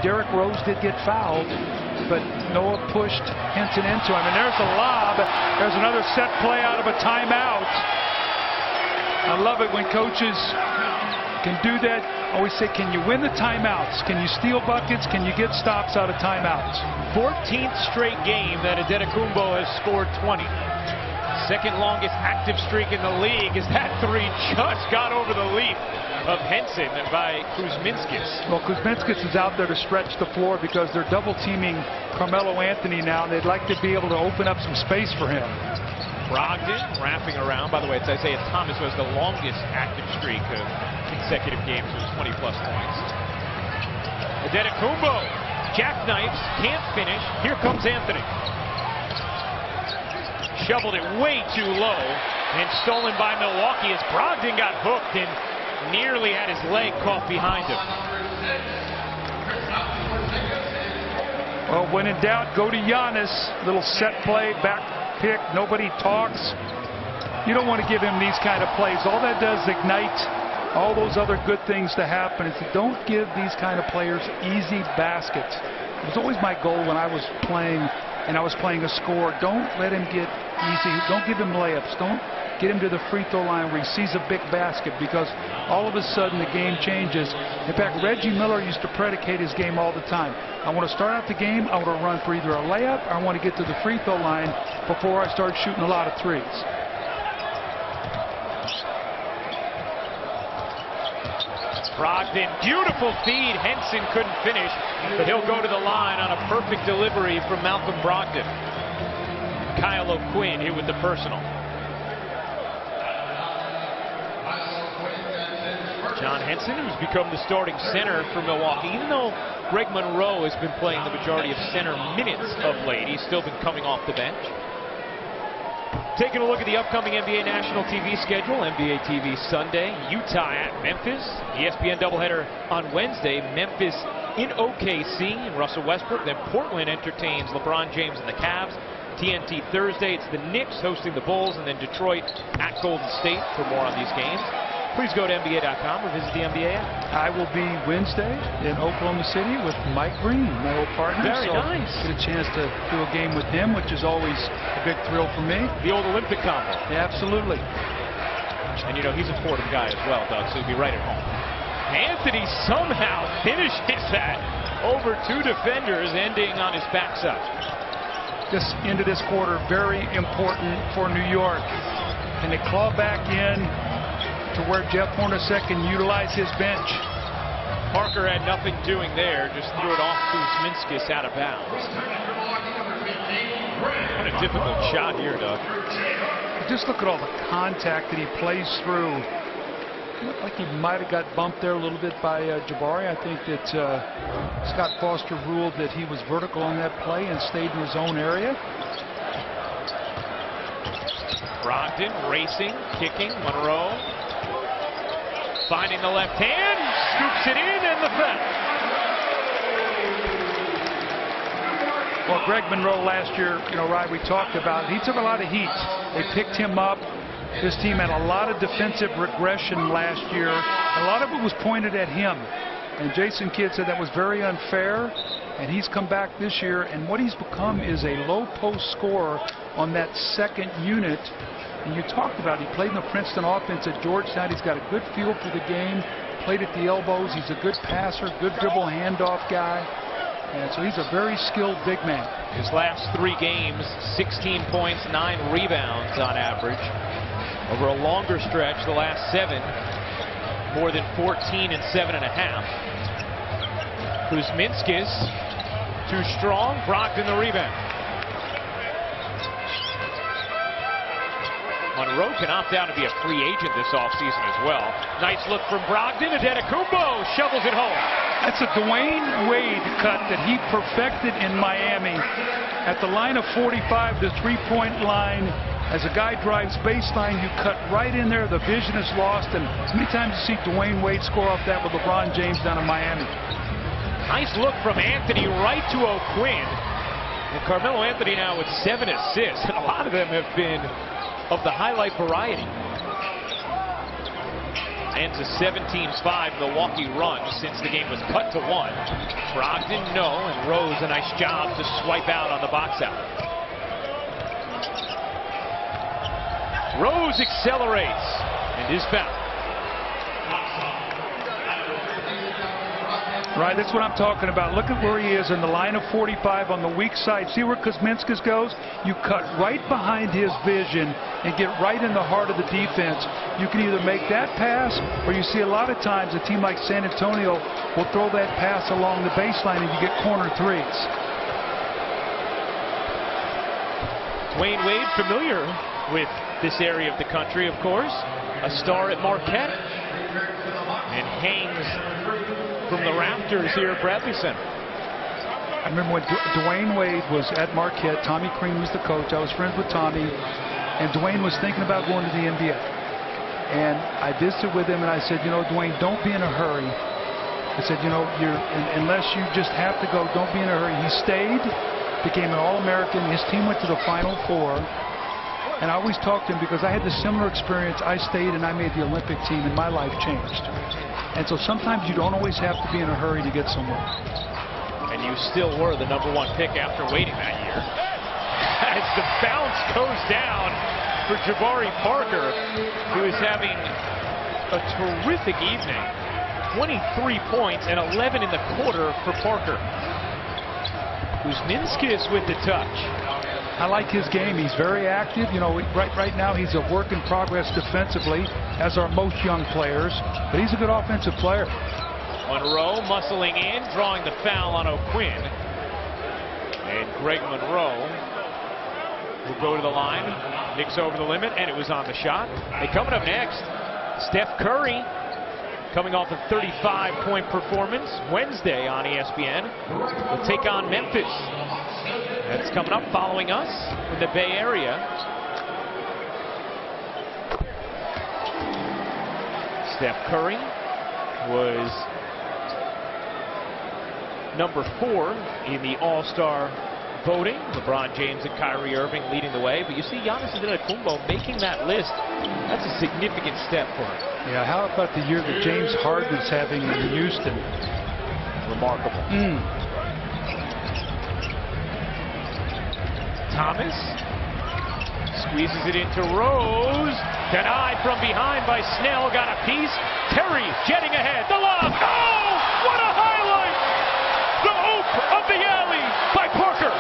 Derrick Rose did get fouled, but Noah pushed Henson into him. And there's a lob. There's another set play out of a timeout. I love it when coaches can do that. I always say, can you win the timeouts? Can you steal buckets? Can you get stops out of timeouts? 14th straight game that Adetokounmpo has scored 20. Second longest active streak in the league as that three just got over the leap of Henson by Kuzminskis. Well, Kuzminskis is out there to stretch the floor because they're double teaming Carmelo Anthony now. They'd like to be able to open up some space for him. Brogdon wrapping around. By the way, it's Isaiah Thomas who has the longest active streak of consecutive games with 20-plus points. Adetokounmpo jackknifes, can't finish. Here comes Anthony. Shoveled it way too low and stolen by Milwaukee as Brogdon got hooked and nearly had his leg caught behind him. Well, when in doubt, go to Giannis. Little set play, back pick, nobody talks. You don't want to give him these kind of plays. All that does is ignite all those other good things to happen. Is don't give these kind of players easy baskets. It was always my goal when I was playing and I was playing a score. Don't let him get easy. Don't give him layups. Don't get him to the free throw line where he sees a big basket, because all of a sudden the game changes. In fact, Reggie Miller used to predicate his game all the time. I want to start out the game, I want to run for either a layup or I want to get to the free throw line before I start shooting a lot of threes. Brogdon, beautiful feed. Henson couldn't finish, but he'll go to the line on a perfect delivery from Malcolm Brogdon. Kyle O'Quinn here with the personal. John Henson, who's become the starting center for Milwaukee. Even though Greg Monroe has been playing the majority of center minutes of late, he's still been coming off the bench. Taking a look at the upcoming NBA national TV schedule. NBA TV Sunday, Utah at Memphis. ESPN doubleheader on Wednesday, Memphis in OKC and Russell Westbrook. Then Portland entertains LeBron James and the Cavs. TNT Thursday, it's the Knicks hosting the Bulls, and then Detroit at Golden State. For more on these games, please go to NBA.com or visit the NBA app. I will be Wednesday in Oklahoma City with Mike Green, my old partner. Very nice. Get a chance to do a game with him, which is always a big thrill for me. The old Olympic combo. Yeah, absolutely. And you know, he's a Fordham guy as well, Doug, so he'll be right at home. Anthony somehow finishes that over two defenders, ending on his backside. This end of this quarter, very important for New York. And they claw back in to where Jeff Hornacek can utilize his bench. Parker had nothing doing there, just threw it off Kuzminskis out of bounds. What a difficult shot here, Doug. Just look at all the contact that he plays through. Looked like he might have got bumped there a little bit by Jabari. I think that Scott Foster ruled that he was vertical on that play and stayed in his own area. Brogdon racing, kicking, Monroe finding the left hand, scoops it in, and the foul. Well, Greg Monroe last year, you know, Ryan, we talked about, he took a lot of heat. They picked him up. This team had a lot of defensive regression last year. A lot of it was pointed at him. And Jason Kidd said that was very unfair. And he's come back this year, and what he's become is a low post scorer on that second unit. And you talked about it. He played in the Princeton offense at Georgetown. He's got a good feel for the game, played at the elbows. He's a good passer, good dribble handoff guy. And so he's a very skilled big man. His last 3 games, 16 points, 9 rebounds on average. Over a longer stretch, the last 7, more than 14 and 7.5. Kuzminskis, too strong. Brogdon the rebound. Monroe can opt out to be a free agent this offseason as well. Nice look from Brogdon. Adetokounmpo shovels it home. That's a Dwayne Wade cut that he perfected in Miami. At the line of 45, the three-point line. As a guy drives baseline, you cut right in there. The vision is lost. And how many times you see Dwayne Wade score off that with LeBron James down in Miami? Nice look from Anthony right to O'Quinn. And Carmelo Anthony now with 7 assists. And a lot of them have been of the highlight variety. ends a 17-5 Milwaukee run since the game was cut to 1. Brogdon, no, and Rose, a nice job to swipe out on the box out. Rose accelerates and is fouled. Right, that's what I'm talking about. Look at where he is in the line of 45 on the weak side. See where Kuzminskas goes? You cut right behind his vision and get right in the heart of the defense. You can either make that pass, or you see a lot of times a team like San Antonio will throw that pass along the baseline and you get corner threes. Dwayne Wade, familiar with this area of the country, of course. A star at Marquette and hangs from the rafters here at Bradley Center. I remember when Dwayne Wade was at Marquette. Tommy Crean was the coach. I was friends with Tommy, and Dwayne was thinking about going to the NBA. And I visited with him, and I said, you know, Dwayne, don't be in a hurry. I said, you know, unless you just have to go, don't be in a hurry. He stayed, became an All-American. His team went to the Final Four. And I always talked to him because I had the similar experience. I stayed and I made the Olympic team, and my life changed. And so sometimes you don't always have to be in a hurry to get somewhere. And you still were the #1 pick after waiting that year. As the bounce goes down for Jabari Parker, who is having a terrific evening. 23 points and 11 in the quarter for Parker. Kuzminskas with the touch. I like his game. He's very active. You know, right now he's a work in progress defensively, as are most young players, but he's a good offensive player. Monroe muscling in, drawing the foul on O'Quinn. And Greg Monroe will go to the line. Knicks over the limit, and it was on the shot. And coming up next, Steph Curry, coming off a 35-point performance Wednesday on ESPN, will take on Memphis. That's coming up following us in the Bay Area. Steph Curry was #4 in the All-Star voting. LeBron James and Kyrie Irving leading the way. But you see Giannis Antetokounmpo making that list. That's a significant step for him. Yeah, how about the year that James Harden is having in Houston? Remarkable. Thomas squeezes it into Rose. Denied from behind by Snell. Got a piece. Terry jetting ahead. The lob. Oh, what a highlight! The oop of the alley by Parker.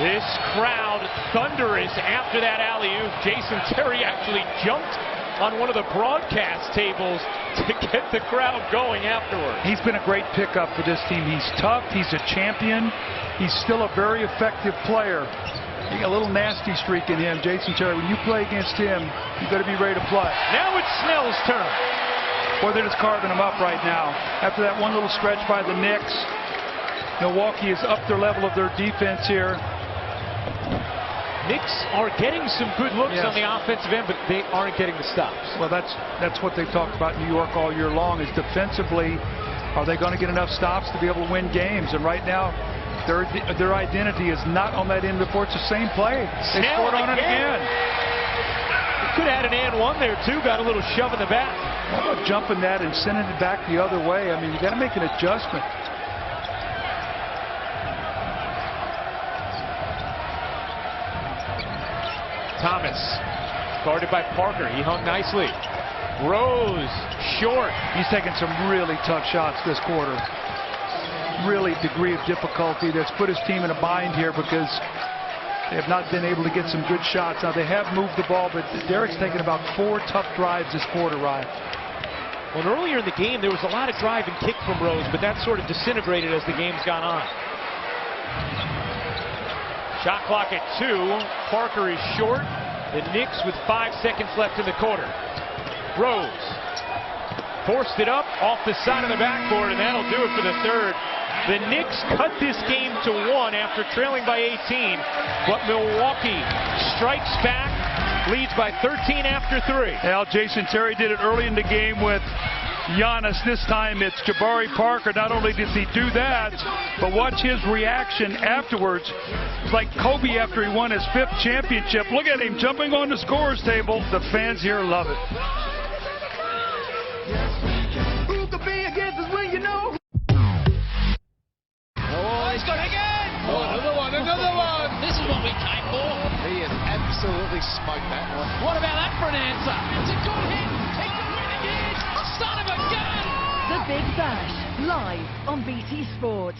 This crowd thunderous after that alley-oop. Jason Terry actually jumped on one of the broadcast tables to get the crowd going afterwards. He's been a great pickup for this team. He's tough. He's a champion. He's still a very effective player. He got a little nasty streak in him, Jason Terry. When you play against him, you got to be ready to play. Now it's Snell's turn. Boy, they're just carving him up right now. After that one little stretch by the Knicks, Milwaukee has upped their level of their defense here. Knicks are getting some good looks on the offensive end, but they aren't getting the stops. Well, that's what they've talked about in New York all year long, is defensively, are they going to get enough stops to be able to win games? And right now, their identity is not on that end of the floor. It's the same play. They scored on it again. Could have had an and one there, too. Got a little shove in the back. How about jumping that and sending it back the other way? I mean, you got to make an adjustment. Thomas, guarded by Parker. He hung nicely. Rose, short. He's taking some really tough shots this quarter. Really degree of difficulty that's put his team in a bind here because they have not been able to get some good shots. Now, they have moved the ball, but Derek's taken about 4 tough drives this quarter, Ryan. Well, earlier in the game, there was a lot of drive and kick from Rose, but that sort of disintegrated as the game's gone on. Shot clock at 2. Parker is short. The Knicks with 5 seconds left in the quarter. Rose forced it up off the side of the backboard, and that'll do it for the third. The Knicks cut this game to 1 after trailing by 18, but Milwaukee strikes back, leads by 13 after 3. Well, Jason Terry did it early in the game with Giannis. This time it's Jabari Parker. Not only does he do that, but watch his reaction afterwards. It's like Kobe after he won his 5th championship. Look at him jumping on the scorer's table. The fans here love it. Who could be against us when you know? Oh, he's got it again! Oh, another one! This is what we came for. He has absolutely smoked that one. What about that for an answer? It's a good hit. He could win again. Son of a gun! The Big Bash, live on BT Sport.